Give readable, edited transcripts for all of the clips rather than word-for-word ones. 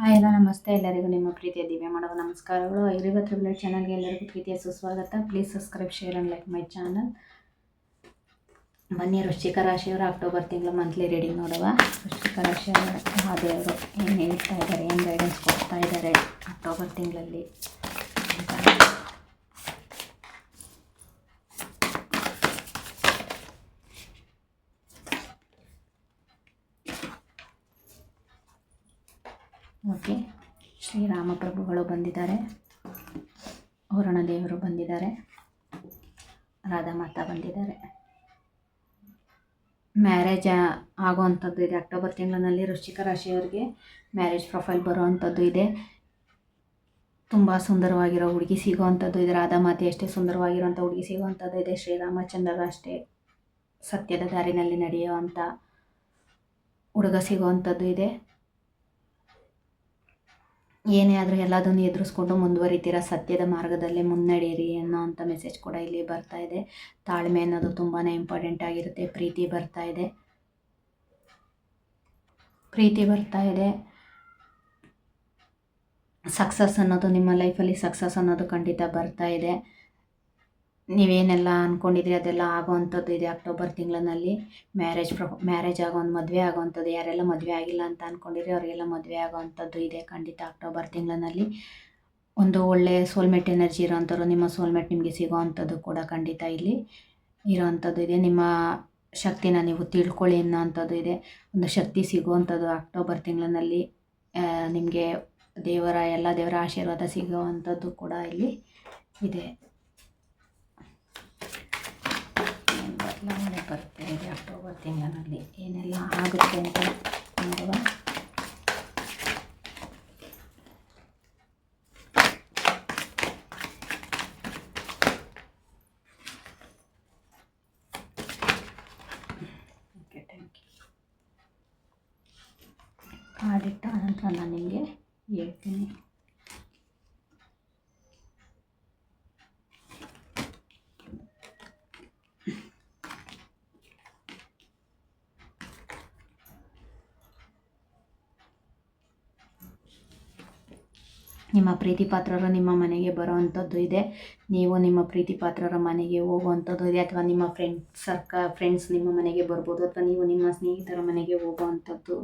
Hi ಎಲ್ಲ ನಮಸ್ತೆ ಎಲ್ಲರಿಗೂ ನಿಮ್ಮ ಪ್ರೀತಿಯ ದಿವ್ಯ ಮಾಡುವ ನಮಸ್ಕಾರಗಳು. ಐರಿವತ್ತು ಬಿಲೆಟ್ ಚಾನಲ್ಗೆ ಎಲ್ಲರಿಗೂ ಪ್ರೀತಿಯ ಸುಸ್ವಾಗತ. Please subscribe, share and like my channel. ಬನ್ನಿ ವೃಶ್ಚಿಕ ರಾಶಿಯವರ ಅಕ್ಟೋಬರ್ ತಿಂಗಳ ಮಂತ್ಲಿ ರೀಡಿಂಗ್ ನೋಡುವ. ವೃಶ್ಚಿಕ ರಾಶಿಯವರ ಮಹಾದೇವರು ಏನು ಹೇಳ್ತಾ ಇದ್ದಾರೆ, ಏನು ಗೈಡೆನ್ಸ್ ಕೊಡ್ತಾ ಇದ್ದಾರೆ ಅಕ್ಟೋಬರ್ ತಿಂಗಳಲ್ಲಿ ಅಂತ. ಓಕೆ, ಶ್ರೀರಾಮಪ್ರಭುಗಳು ಬಂದಿದ್ದಾರೆ, ವರುಣ ದೇವರು ಬಂದಿದ್ದಾರೆ, ರಾಧಾಮಾತಾ ಬಂದಿದ್ದಾರೆ. ಮ್ಯಾರೇಜ್ ಆಗೋವಂಥದ್ದು ಇದೆ ಅಕ್ಟೋಬರ್ ತಿಂಗಳಿನಲ್ಲಿ. ವೃಶ್ಚಿಕ ರಾಶಿಯವರಿಗೆ ಮ್ಯಾರೇಜ್ ಪ್ರೊಫೈಲ್ ಬರುವಂಥದ್ದು ಇದೆ. ತುಂಬ ಸುಂದರವಾಗಿರೋ ಹುಡುಗಿ ಸಿಗೋವಂಥದ್ದು ಇದೆ. ರಾಧಾಮಾತೆ ಅಷ್ಟೇ ಸುಂದರವಾಗಿರೋಂಥ ಹುಡುಗಿ ಸಿಗುವಂಥದ್ದು ಇದೆ. ಶ್ರೀರಾಮಚಂದ್ರರ ಅಷ್ಟೇ ಸತ್ಯದ ದಾರಿನಲ್ಲಿ ನಡೆಯುವಂಥ ಹುಡುಗ ಸಿಗುವಂಥದ್ದು ಇದೆ. ಏನೇ ಆದರೂ ಎಲ್ಲದನ್ನು ಎದುರಿಸ್ಕೊಂಡು ಮುಂದುವರಿತೀರ, ಸತ್ಯದ ಮಾರ್ಗದಲ್ಲೇ ಮುನ್ನಡೆಯಿರಿ ಅನ್ನೋವಂಥ ಮೆಸೇಜ್ ಕೂಡ ಇಲ್ಲಿ ಬರ್ತಾ ಇದೆ. ತಾಳ್ಮೆ ಅನ್ನೋದು ತುಂಬಾ ಇಂಪಾರ್ಟೆಂಟ್ ಆಗಿರುತ್ತೆ. ಪ್ರೀತಿ ಬರ್ತಾ ಇದೆ. ಸಕ್ಸಸ್ ಅನ್ನೋದು ನಿಮ್ಮ ಲೈಫಲ್ಲಿ ಸಕ್ಸಸ್ ಅನ್ನೋದು ಖಂಡಿತ ಬರ್ತಾ ಇದೆ. ನೀವೇನೆಲ್ಲ ಅಂದ್ಕೊಂಡಿದ್ರಿ ಅದೆಲ್ಲ ಆಗೋವಂಥದ್ದು ಇದೆ ಅಕ್ಟೋಬರ್ ತಿಂಗಳಿನಲ್ಲಿ. ಮ್ಯಾರೇಜ್ ಆಗೋವಂಥ ಮದುವೆ ಆಗೋವಂಥದ್ದು, ಯಾರೆಲ್ಲ ಮದುವೆ ಆಗಿಲ್ಲ ಅಂತ ಅಂದ್ಕೊಂಡಿರಿ ಅವರಿಗೆಲ್ಲ ಮದುವೆ ಆಗೋವಂಥದ್ದು ಇದೆ ಖಂಡಿತ ಅಕ್ಟೋಬರ್ ತಿಂಗಳಿನಲ್ಲಿ. ಒಂದು ಒಳ್ಳೆಯ ಸೋಲ್ಮೇಟ್ ಎನರ್ಜಿ ಇರೋವಂಥವ್ರು, ನಿಮ್ಮ ಸೋಲ್ಮೇಟ್ ನಿಮಗೆ ಸಿಗೋವಂಥದ್ದು ಕೂಡ ಖಂಡಿತ ಇಲ್ಲಿ ಇರೋವಂಥದ್ದು ಇದೆ. ನಿಮ್ಮ ಶಕ್ತಿನ ನೀವು ತಿಳ್ಕೊಳ್ಳಿ ಅನ್ನೋವಂಥದ್ದು ಇದೆ. ಒಂದು ಶಕ್ತಿ ಸಿಗುವಂಥದ್ದು ಅಕ್ಟೋಬರ್ ತಿಂಗಳಿನಲ್ಲಿ ನಿಮಗೆ ಎಲ್ಲ ದೇವರ ಆಶೀರ್ವಾದ ಸಿಗುವಂಥದ್ದು ಕೂಡ ಇಲ್ಲಿ ಇದೆ. ಬದಲಾವಣೆ ಬರ್ತಾ ಇದೆ ಅಕ್ಟೋಬರ್ ತಿಂಗಳಿನಲ್ಲಿ, ಏನೆಲ್ಲ ಆಗುತ್ತೆ ಅಂತ ನೋಡುವ. Okay, thank you. ಕಾಡಿಟ್ಟ ಅನಂತರ ನಾನು ನಿಮಗೆ ಹೇಳ್ತೀನಿ. ನಿಮ್ಮ ಪ್ರೀತಿ ಪಾತ್ರರು ನಿಮ್ಮ ಮನೆಗೆ ಬರೋವಂಥದ್ದು ಇದೆ. ನೀವು ನಿಮ್ಮ ಪ್ರೀತಿ ಪಾತ್ರರ ಮನೆಗೆ ಹೋಗುವಂಥದ್ದು ಇದೆ. ಅಥವಾ ನಿಮ್ಮ ಫ್ರೆಂಡ್ಸ್ ನಿಮ್ಮ ಮನೆಗೆ ಬರ್ಬೋದು, ಅಥವಾ ನೀವು ನಿಮ್ಮ ಸ್ನೇಹಿತರ ಮನೆಗೆ ಹೋಗುವಂಥದ್ದು.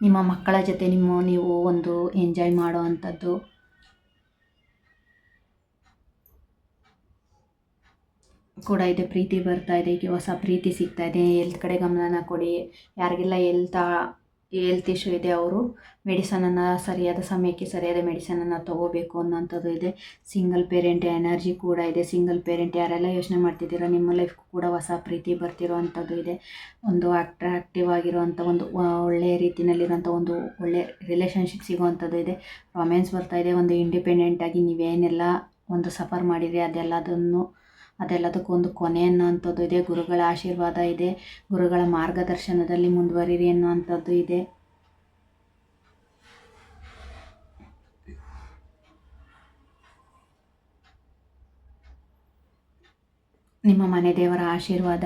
ನಿಮ್ಮ ಮಕ್ಕಳ ಜೊತೆ ನೀವು ಒಂದು ಎಂಜಾಯ್ ಮಾಡೋವಂಥದ್ದು ಕೂಡ ಇದೆ. ಪ್ರೀತಿ ಬರ್ತಾ ಇದೆ, ಈಗ ಹೊಸ ಪ್ರೀತಿ ಸಿಗ್ತಾ ಇದೆ. ಹೆಲ್ತ್ ಕಡೆ ಗಮನನ ಕೊಡಿ. ಯಾರಿಗೆಲ್ಲ ಹೆಲ್ತ್ ಇಶ್ಯೂ ಇದೆ ಅವರು ಮೆಡಿಸನನ್ನು ಸರಿಯಾದ ಸಮಯಕ್ಕೆ ಸರಿಯಾದ ಮೆಡಿಸನನ್ನು ತೊಗೋಬೇಕು ಅನ್ನೋಂಥದ್ದು ಇದೆ. ಸಿಂಗಲ್ ಪೇರೆಂಟ್ ಎನರ್ಜಿ ಕೂಡ ಇದೆ. ಸಿಂಗಲ್ ಪೇರೆಂಟ್ ಯಾರೆಲ್ಲ ಯೋಚನೆ ಮಾಡ್ತಿದ್ದೀರೋ ನಿಮ್ಮ ಲೈಫ್ ಕೂಡ ಹೊಸ ಪ್ರೀತಿ ಬರ್ತಿರೋ ಅಂಥದ್ದು ಇದೆ. ಒಂದು ಅಟ್ರಾಕ್ಟಿವ್ ಆಗಿರುವಂಥ ಒಂದು ಒಳ್ಳೆಯ ರೀತಿಯಲ್ಲಿರೋಂಥ ಒಂದು ಒಳ್ಳೆ ರಿಲೇಷನ್ಶಿಪ್ ಸಿಗುವಂಥದ್ದು ಇದೆ. ರೊಮ್ಯಾನ್ಸ್ ಬರ್ತಾ ಇದೆ. ಒಂದು ಇಂಡಿಪೆಂಡೆಂಟಾಗಿ ನೀವೇನೆಲ್ಲ ಒಂದು ಸಫರ್ ಮಾಡಿರಿ ಅದೆಲ್ಲದಕ್ಕೂ ಒಂದು ಕೊನೆ ಅನ್ನೋವಂಥದ್ದು ಇದೆ. ಗುರುಗಳ ಆಶೀರ್ವಾದ ಇದೆ. ಗುರುಗಳ ಮಾರ್ಗದರ್ಶನದಲ್ಲಿ ಮುಂದುವರಿರಿ ಅನ್ನೋವಂಥದ್ದು ಇದೆ. ನಿಮ್ಮ ಮನೆ ದೇವರ ಆಶೀರ್ವಾದ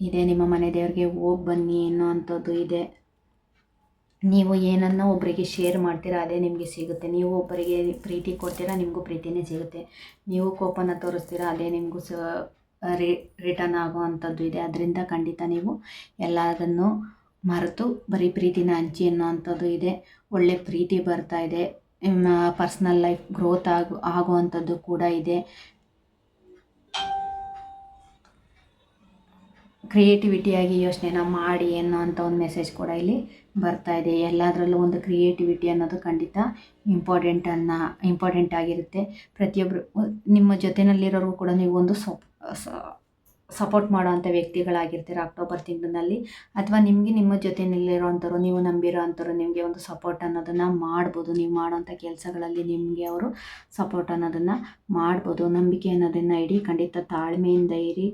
ಇದೆ. ನಿಮ್ಮ ಮನೆ ದೇವರಿಗೆ ಹೋಗಿ ಬನ್ನಿ ಅನ್ನೋವಂಥದ್ದು ಇದೆ. ನೀವು ಏನನ್ನ ಒಬ್ಬರಿಗೆ ಶೇರ್ ಮಾಡ್ತೀರಾ ಅದೇ ನಿಮಗೆ ಸಿಗುತ್ತೆ. ನೀವು ಒಬ್ಬರಿಗೆ ಪ್ರೀತಿ ಕೊಡ್ತೀರಾ, ನಿಮಗೂ ಪ್ರೀತಿನೇ ಸಿಗುತ್ತೆ. ನೀವು ಕೋಪನ ತೋರಿಸ್ತೀರಾ, ಅದೇ ನಿಮಗೂ ರಿಟರ್ನ್ ಆಗೋವಂಥದ್ದು ಇದೆ. ಅದರಿಂದ ಖಂಡಿತ ನೀವು ಎಲ್ಲದನ್ನು ಮರೆತು ಬರೀ ಪ್ರೀತಿನ ಹಂಚಿ ಅನ್ನೋವಂಥದ್ದು ಇದೆ. ಒಳ್ಳೆ ಪ್ರೀತಿ ಬರ್ತಾ ಇದೆ. ಪರ್ಸ್ನಲ್ ಲೈಫ್ ಗ್ರೋತ್ ಆಗುವಂಥದ್ದು ಕೂಡ ಇದೆ. ಕ್ರಿಯೇಟಿವಿಟಿಯಾಗಿ ಯೋಚನೆನ ಮಾಡಿ ಅನ್ನೋವಂಥ ಒಂದು ಮೆಸೇಜ್ ಕೂಡ ಇಲ್ಲಿ ಬರ್ತಾ ಇದೆ. ಎಲ್ಲದರಲ್ಲೂ ಒಂದು ಕ್ರಿಯೇಟಿವಿಟಿ ಅನ್ನೋದು ಖಂಡಿತ ಇಂಪಾರ್ಟೆಂಟ್ ಆಗಿರುತ್ತೆ. ಪ್ರತಿಯೊಬ್ಬರು ನಿಮ್ಮ ಜೊತೆಯಲ್ಲಿರೋರು ಕೂಡ ನೀವು ಒಂದು ಸಪೋರ್ಟ್ ಮಾಡೋವಂಥ ವ್ಯಕ್ತಿಗಳಾಗಿರ್ತೀರ ಅಕ್ಟೋಬರ್ ತಿಂಗಳಿನಲ್ಲಿ. ಅಥವಾ ನಿಮ್ಮ ಜೊತೆಯಲ್ಲಿರೋವಂಥವ್ರು, ನೀವು ನಂಬಿರೋ ಅಂಥವ್ರು ನಿಮಗೆ ಒಂದು ಸಪೋರ್ಟ್ ಅನ್ನೋದನ್ನು ಮಾಡ್ಬೋದು. ನೀವು ಮಾಡೋವಂಥ ಕೆಲಸಗಳಲ್ಲಿ ನಿಮಗೆ ಅವರು ಸಪೋರ್ಟ್ ಅನ್ನೋದನ್ನು ಮಾಡ್ಬೋದು. ನಂಬಿಕೆ ಅನ್ನೋದನ್ನು ಇಡಿ. ಖಂಡಿತ ತಾಳ್ಮೆಯಿಂದ ಇರಿ.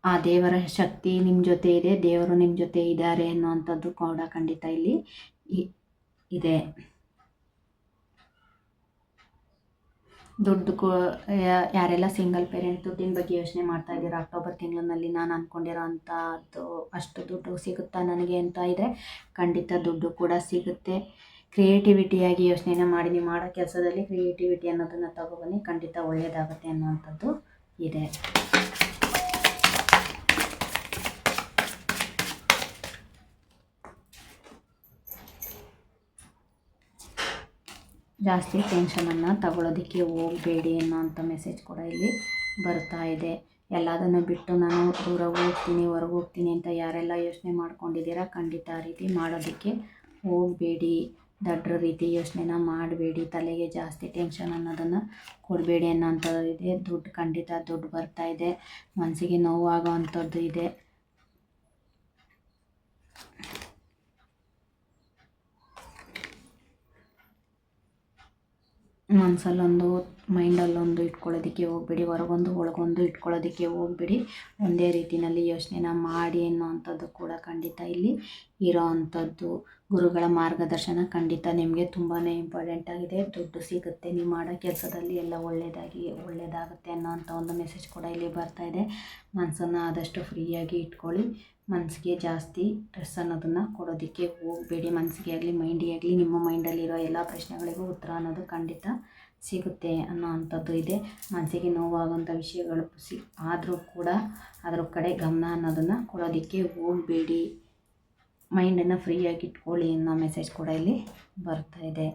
ಆ ದೇವರ ಶಕ್ತಿ ನಿಮ್ಮ ಜೊತೆ ಇದೆ, ದೇವರು ನಿಮ್ಮ ಜೊತೆ ಇದ್ದಾರೆ ಅನ್ನೋವಂಥದ್ದು ಕೂಡ ಖಂಡಿತ ಇಲ್ಲಿ ಇದೆ. ದುಡ್ಡು ಯಾರೆಲ್ಲ ಸಿಂಗಲ್ ಪೇರೆಂಟ್ ದುಡ್ಡಿನ ಬಗ್ಗೆ ಯೋಚನೆ ಮಾಡ್ತಾ ಇದ್ದೀರಾ, ಅಕ್ಟೋಬರ್ ತಿಂಗಳಿನಲ್ಲಿ ನಾನು ಅಂದ್ಕೊಂಡಿರೋ ಅಂಥದ್ದು ಅಷ್ಟು ದುಡ್ಡು ಸಿಗುತ್ತಾ ನನಗೆ ಅಂತ ಇದೆ. ಖಂಡಿತ ದುಡ್ಡು ಕೂಡ ಸಿಗುತ್ತೆ. ಕ್ರಿಯೇಟಿವಿಟಿಯಾಗಿ ಯೋಚನೆನ ಮಾಡಿ ನೀವು ಮಾಡೋ ಕೆಲಸದಲ್ಲಿ ಕ್ರಿಯೇಟಿವಿಟಿ ಅನ್ನೋದನ್ನು ತಗೊಬನ್ನಿ, ಖಂಡಿತ ಒಳ್ಳೆಯದಾಗುತ್ತೆ ಅನ್ನೋವಂಥದ್ದು ಇದೆ. ಜಾಸ್ತಿ ಟೆನ್ಷನನ್ನು ತಗೊಳ್ಳೋದಕ್ಕೆ ಹೋಗಬೇಡಿ ಅನ್ನೋಂಥ ಮೆಸೇಜ್ ಕೂಡ ಇಲ್ಲಿ ಬರ್ತಾ ಇದೆ. ಎಲ್ಲದನ್ನು ಬಿಟ್ಟು ನಾನು ದೂರ ಹೋಗ್ತೀನಿ, ಹೊರಗೆ ಹೋಗ್ತೀನಿ ಅಂತ ಯಾರೆಲ್ಲ ಯೋಚನೆ ಮಾಡ್ಕೊಂಡಿದ್ದೀರಾ, ಖಂಡಿತ ಆ ರೀತಿ ಮಾಡೋದಕ್ಕೆ ಹೋಗಬೇಡಿ. ದಡ್ರ ರೀತಿ ಯೋಚನೆನ ಮಾಡಬೇಡಿ, ತಲೆಗೆ ಜಾಸ್ತಿ ಟೆನ್ಷನ್ ಅನ್ನೋದನ್ನು ಕೊಡಬೇಡಿ ಅನ್ನೋಂಥದ್ದು ಇದೆ. ದುಡ್ಡು ಖಂಡಿತ ದುಡ್ಡು ಬರ್ತಾ ಇದೆ, ಮನಸ್ಸಿಗೆ ನೋವಾಗೋ ಅಂಥದ್ದು ಇದೆ. ಮನಸ್ಸಲ್ಲೊಂದು ಮೈಂಡಲ್ಲೊಂದು ಇಟ್ಕೊಳ್ಳೋದಕ್ಕೆ ಹೋಗ್ಬೇಡಿ, ಹೊರಗೊಂದು ಒಳಗೊಂದು ಇಟ್ಕೊಳ್ಳೋದಕ್ಕೆ ಹೋಗ್ಬೇಡಿ. ಒಂದೇ ರೀತಿಯಲ್ಲಿ ಯೋಚನೆನ ಮಾಡಿ ಅನ್ನೋವಂಥದ್ದು ಕೂಡ ಖಂಡಿತ ಇಲ್ಲಿ ಇರೋ ಅಂಥದ್ದು. ಗುರುಗಳ ಮಾರ್ಗದರ್ಶನ ಖಂಡಿತ ನಿಮಗೆ ತುಂಬಾ ಇಂಪಾರ್ಟೆಂಟ್ ಆಗಿದೆ. ದುಡ್ಡು ಸಿಗುತ್ತೆ, ನೀವು ಮಾಡೋ ಕೆಲಸದಲ್ಲಿ ಎಲ್ಲ ಒಳ್ಳೆಯದಾಗುತ್ತೆ ಅನ್ನೋವಂಥ ಒಂದು ಮೆಸೇಜ್ ಕೂಡ ಇಲ್ಲಿ ಬರ್ತಾ ಇದೆ. ಮನಸ್ಸನ್ನು ಆದಷ್ಟು ಫ್ರೀಯಾಗಿ ಇಟ್ಕೊಳ್ಳಿ, ಮನಸ್ಸಿಗೆ ಜಾಸ್ತಿ ಸ್ಟ್ರೆಸ್ ಅನ್ನೋದನ್ನು ಕೊಡೋದಕ್ಕೆ ಹೋಗಬೇಡಿ. ಮನಸ್ಸಿಗೆ ಆಗಲಿ ಮೈಂಡಿಗೆ ಆಗಲಿ ನಿಮ್ಮ ಮೈಂಡಲ್ಲಿರೋ ಎಲ್ಲ ಪ್ರಶ್ನೆಗಳಿಗೂ ಉತ್ತರ ಅನ್ನೋದು ಖಂಡಿತ ಸಿಗುತ್ತೆ ಅನ್ನೋ ಅಂಥದ್ದು ಇದೆ. ಮನಸ್ಸಿಗೆ ನೋವಾಗುವಂಥ ವಿಷಯಗಳು ಆದರೂ ಕೂಡ ಅದರ ಕಡೆ ಗಮನ ಅನ್ನೋದನ್ನು ಕೊಡೋದಕ್ಕೆ ಹೋಗಬೇಡಿ. ಮೈಂಡನ್ನು ಫ್ರೀಯಾಗಿ ಇಟ್ಕೊಳ್ಳಿ ಅನ್ನೋ ಮೆಸೇಜ್ ಕೂಡ ಇಲ್ಲಿ ಬರ್ತಾ ಇದೆ.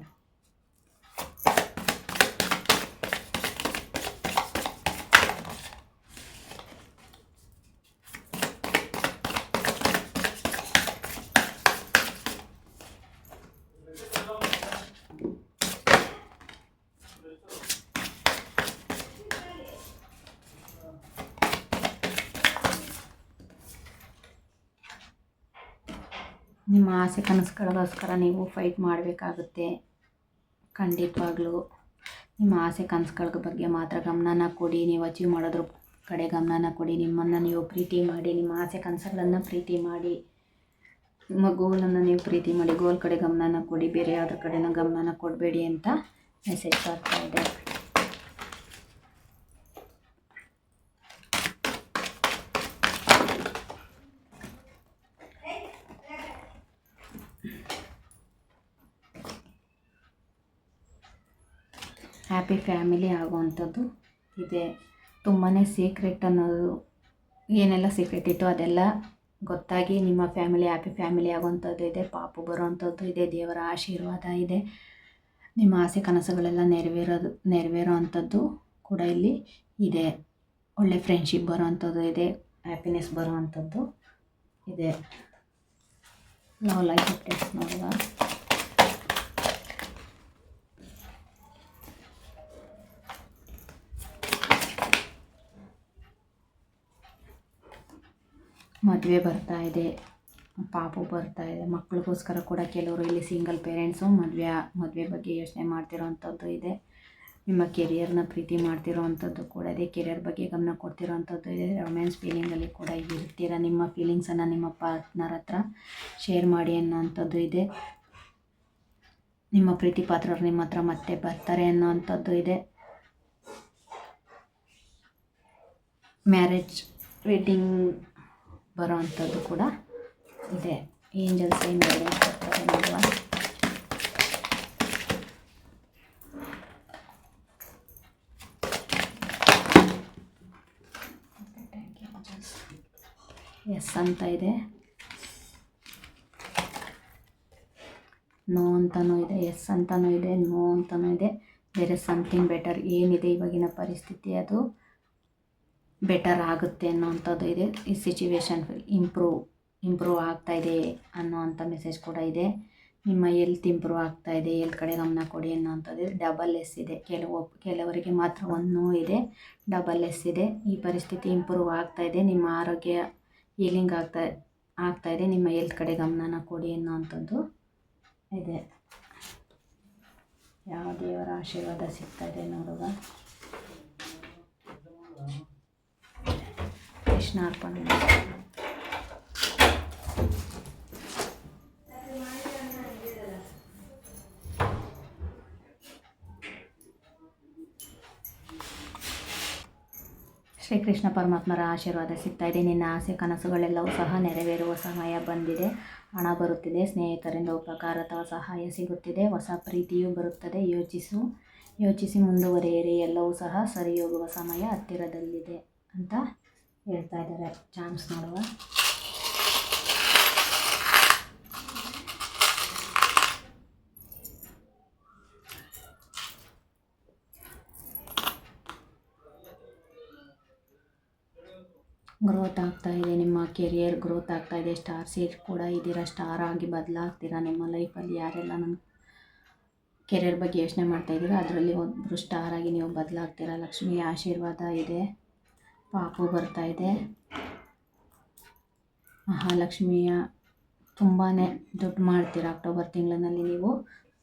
ನಿಮ್ಮ ಆಸೆ ಕನಸುಗಳಿಗೋಸ್ಕರ ನೀವು ಫೈಟ್ ಮಾಡಬೇಕಾಗುತ್ತೆ. ಖಂಡಿತವಾಗ್ಲೂ ನಿಮ್ಮ ಆಸೆ ಕನಸುಗಳ ಬಗ್ಗೆ ಮಾತ್ರ ಗಮನನ ಕೊಡಿ. ನೀವು ಅಚೀವ್ ಮಾಡೋದ್ರ ಕಡೆ ಗಮನನ ಕೊಡಿ. ನಿಮ್ಮನ್ನು ನೀವು ಪ್ರೀತಿ ಮಾಡಿ, ನಿಮ್ಮ ಆಸೆ ಕನಸುಗಳನ್ನು ಪ್ರೀತಿ ಮಾಡಿ, ನಿಮ್ಮ ಗೋಲನ್ನು ನೀವು ಪ್ರೀತಿ ಮಾಡಿ, ಗೋಲ್ ಕಡೆ ಗಮನನ ಕೊಡಿ, ಬೇರೆ ಯಾವುದ್ರ ಕಡೆನೂ ಗಮನನ ಕೊಡಬೇಡಿ ಅಂತ ಮೆಸೇಜ್ ಬರ್ತಾ ಇದೆ. ಹ್ಯಾಪಿ ಫ್ಯಾಮಿಲಿ ಆಗುವಂಥದ್ದು ಇದೆ. ತುಂಬಾ ಸೀಕ್ರೆಟ್ ಅನ್ನೋದು ಏನೆಲ್ಲ ಸೀಕ್ರೆಟ್ ಇತ್ತು ಅದೆಲ್ಲ ಗೊತ್ತಾಗಿ ನಿಮ್ಮ ಫ್ಯಾಮಿಲಿ ಹ್ಯಾಪಿ ಫ್ಯಾಮಿಲಿ ಆಗುವಂಥದ್ದು ಇದೆ. ಪಾಪು ಬರುವಂಥದ್ದು ಇದೆ. ದೇವರ ಆಶೀರ್ವಾದ ಇದೆ. ನಿಮ್ಮ ಆಸೆ ಕನಸುಗಳೆಲ್ಲ ನೆರವೇರೋ ಅಂಥದ್ದು ಕೂಡ ಇಲ್ಲಿ ಇದೆ. ಒಳ್ಳೆ ಫ್ರೆಂಡ್ಶಿಪ್ ಬರುವಂಥದ್ದು ಇದೆ. ಹ್ಯಾಪಿನೆಸ್ ಬರುವಂಥದ್ದು ಇದೆ. ಲವ್ ಲೈಫ್ ಅಪ್ಡೇಟ್ಸ್ ನೋಡುವ. ಮದುವೆ ಬರ್ತಾ ಇದೆ, ಪಾಪು ಬರ್ತಾ ಇದೆ. ಮಕ್ಕಳಿಗೋಸ್ಕರ ಕೂಡ ಕೆಲವರು ಇಲ್ಲಿ ಸಿಂಗಲ್ ಪೇರೆಂಟ್ಸು ಮದುವೆ ಬಗ್ಗೆ ಯೋಚನೆ ಮಾಡ್ತಿರೋ ಅಂಥದ್ದು ಇದೆ. ನಿಮ್ಮ ಕೆರಿಯರ್ನ ಪ್ರೀತಿ ಮಾಡ್ತಿರೋ ಅಂಥದ್ದು ಕೂಡ ಇದೆ. ಕೆರಿಯರ್ ಬಗ್ಗೆ ಗಮನ ಕೊಡ್ತಿರೋ ಅಂಥದ್ದು ಇದೆ. ರೊಮ್ಯಾನ್ಸ್ ಫೀಲಿಂಗಲ್ಲಿ ಕೂಡ ಇರ್ತೀರ. ನಿಮ್ಮ ಫೀಲಿಂಗ್ಸನ್ನು ನಿಮ್ಮ ಪಾರ್ಟ್ನರ್ ಹತ್ರ ಶೇರ್ ಮಾಡಿ ಅನ್ನೋ ಅಂಥದ್ದು ಇದೆ. ನಿಮ್ಮ ಪ್ರೀತಿ ಪಾತ್ರರು ನಿಮ್ಮ ಹತ್ರ ಮತ್ತೆ ಬರ್ತಾರೆ ಅನ್ನೋ ಅಂಥದ್ದು ಇದೆ. ಮ್ಯಾರೇಜ್ ವೆಡ್ಡಿಂಗ್ ಬರೋ ಅಂಥದ್ದು ಕೂಡ ಇದೆ. ಏಂಜಲ್ಸ್ ಏನು ಗೈಡೆನ್ಸ್ ಕೊಡ್ತಾರೆ ನೋಡುವ. ಎಸ್ ಅಂತ ಇದೆ, ನೋ ಅಂತಲೂ ಇದೆ, ಎಸ್ ಅಂತಲೂ ಇದೆ, ನೋ ಅಂತಲೂ ಇದೆ. There is something better. ಏನಿದೆ ಇವಾಗಿನ ಪರಿಸ್ಥಿತಿ ಅದು ಬೆಟರ್ ಆಗುತ್ತೆ ಅನ್ನೋವಂಥದ್ದು ಇದೆ. ಈ ಸಿಚುವೇಶನ್ ಇಂಪ್ರೂವ್ ಆಗ್ತಾಯಿದೆ ಅನ್ನೋವಂಥ ಮೆಸೇಜ್ ಕೂಡ ಇದೆ. ನಿಮ್ಮ ಹೆಲ್ತ್ ಇಂಪ್ರೂವ್ ಆಗ್ತಾಯಿದೆ, ಹೆಲ್ತ್ ಕಡೆ ಗಮನ ಕೊಡಿ ಅನ್ನೋವಂಥದ್ದು. ಡಬಲ್ ಎಸ್ ಇದೆ. ಕೆಲವರಿಗೆ ಮಾತ್ರ ಒಂದು ನೋ ಇದೆ, ಡಬಲ್ ಎಸ್ ಇದೆ. ಈ ಪರಿಸ್ಥಿತಿ ಇಂಪ್ರೂವ್ ಆಗ್ತಾಯಿದೆ. ನಿಮ್ಮ ಆರೋಗ್ಯ ಹೀಲಿಂಗ್ ಆಗ್ತಾಯಿದೆ. ನಿಮ್ಮ ಹೆಲ್ತ್ ಕಡೆ ಗಮನನ ಕೊಡಿ ಅನ್ನೋವಂಥದ್ದು ಇದೆ. ಯಾವ ದೇವರ ಆಶೀರ್ವಾದ ಸಿಗ್ತಾಯಿದೆ ನೋಡುವ. ಕೃಷ್ಣಾರ್ಪಣೆ. ಶ್ರೀಕೃಷ್ಣ ಪರಮಾತ್ಮರ ಆಶೀರ್ವಾದ ಸಿಗ್ತಾ ಇದೆ. ನಿನ್ನ ಆಸೆ ಕನಸುಗಳೆಲ್ಲವೂ ಸಹ ನೆರವೇರುವ ಸಮಯ ಬಂದಿದೆ. ಹಣ ಬರುತ್ತಿದೆ, ಸ್ನೇಹಿತರಿಂದ ಉಪಕಾರ ಅಥವಾ ಸಹಾಯ ಸಿಗುತ್ತಿದೆ, ಹೊಸ ಪ್ರೀತಿಯೂ ಬರುತ್ತದೆ. ಯೋಚಿಸಿ ಮುಂದುವರಿಯಿರಿ, ಎಲ್ಲವೂ ಸಹ ಸರಿ ಹೋಗುವ ಸಮಯ ಹತ್ತಿರದಲ್ಲಿದೆ ಅಂತ ಹೇಳ್ತಾ ಇದ್ದಾರೆ. ಚಾನ್ಸ್ ನೋಡುವ. ಗ್ರೋತ್ ಆಗ್ತಾ ಇದೆ, ನಿಮ್ಮ ಕೆರಿಯರ್ ಗ್ರೋತ್ ಆಗ್ತಾ ಇದೆ. ಸ್ಟಾರ್ ಸೀಟ್ ಕೂಡ ಇದ್ದೀರಾ, ಸ್ಟಾರ್ ಆಗಿ ಬದಲಾಗ್ತೀರಾ. ನಿಮ್ಮ ಲೈಫಲ್ಲಿ ಯಾರೆಲ್ಲ ನನ್ನ ಕೆರಿಯರ್ ಬಗ್ಗೆ ಯೋಚನೆ ಮಾಡ್ತಾಯಿದ್ದೀರಾ ಅದರಲ್ಲಿ ಒಬ್ಬರು ಸ್ಟಾರ್ ಆಗಿ ನೀವು ಬದಲಾಗ್ತೀರಾ. ಲಕ್ಷ್ಮಿಯ ಆಶೀರ್ವಾದ ಇದೆ, ಪಾಪು ಬರ್ತಾ ಇದೆ. ಮಹಾಲಕ್ಷ್ಮಿಯ ತುಂಬಾ ದುಡ್ಡು ಮಾಡ್ತೀರಾ. ಅಕ್ಟೋಬರ್ ತಿಂಗಳಿನಲ್ಲಿ ನೀವು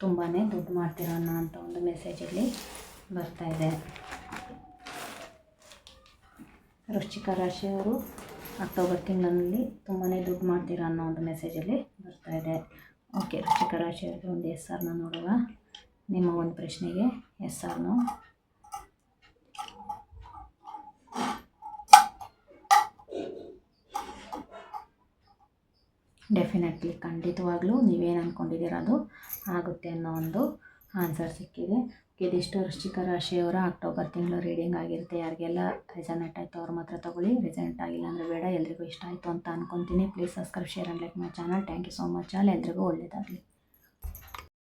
ತುಂಬಾ ದುಡ್ಡು ಮಾಡ್ತೀರಾ ಅನ್ನೋ ಒಂದು ಮೆಸೇಜಲ್ಲಿ ಬರ್ತಾ ಇದೆ. ವೃಶ್ಚಿಕ ರಾಶಿಯವರು ಅಕ್ಟೋಬರ್ ತಿಂಗಳಲ್ಲಿ ತುಂಬಾ ದುಡ್ಡು ಮಾಡ್ತೀರಾ ಅನ್ನೋ ಒಂದು ಮೆಸೇಜಲ್ಲಿ ಬರ್ತಾ ಇದೆ. ಓಕೆ, ವೃಶ್ಚಿಕ ರಾಶಿಯವರಿಗೆ ಒಂದು ಎಸ್ ಆರ್ನ ನೋಡುವ. ನಿಮ್ಮ ಒಂದು ಪ್ರಶ್ನೆಗೆ ಎಸ್ ಆರ್ನು. ಡೆಫಿನೆಟ್ಲಿ, ಖಂಡಿತವಾಗ್ಲೂ ನೀವೇನು ಅಂದ್ಕೊಂಡಿದ್ದೀರ ಅದು ಆಗುತ್ತೆ ಅನ್ನೋ ಒಂದು ಆನ್ಸರ್ ಸಿಕ್ಕಿದೆ. ಇದಿಷ್ಟು ವೃಶ್ಚಿಕ ರಾಶಿಯವರ ಅಕ್ಟೋಬರ್ ತಿಂಗಳು ರೀಡಿಂಗ್ ಆಗಿರುತ್ತೆ. ಯಾರಿಗೆಲ್ಲ ರೆಸನೇಟ್ ಆಯಿತು ಅವ್ರು ಮಾತ್ರ ತೊಗೊಳ್ಳಿ, ರೆಸನೇಟ್ ಆಗಿಲ್ಲ ಅಂದರೆ ಬೇಡ. ಎಲ್ರಿಗೂ ಇಷ್ಟ ಆಯಿತು ಅಂತ ಅಂದ್ಕೊತೀನಿ. Please subscribe, share and like my channel. Thank you so much. ಎಲ್ರಿಗೂ ಒಳ್ಳೆಯದಾಗಲಿ.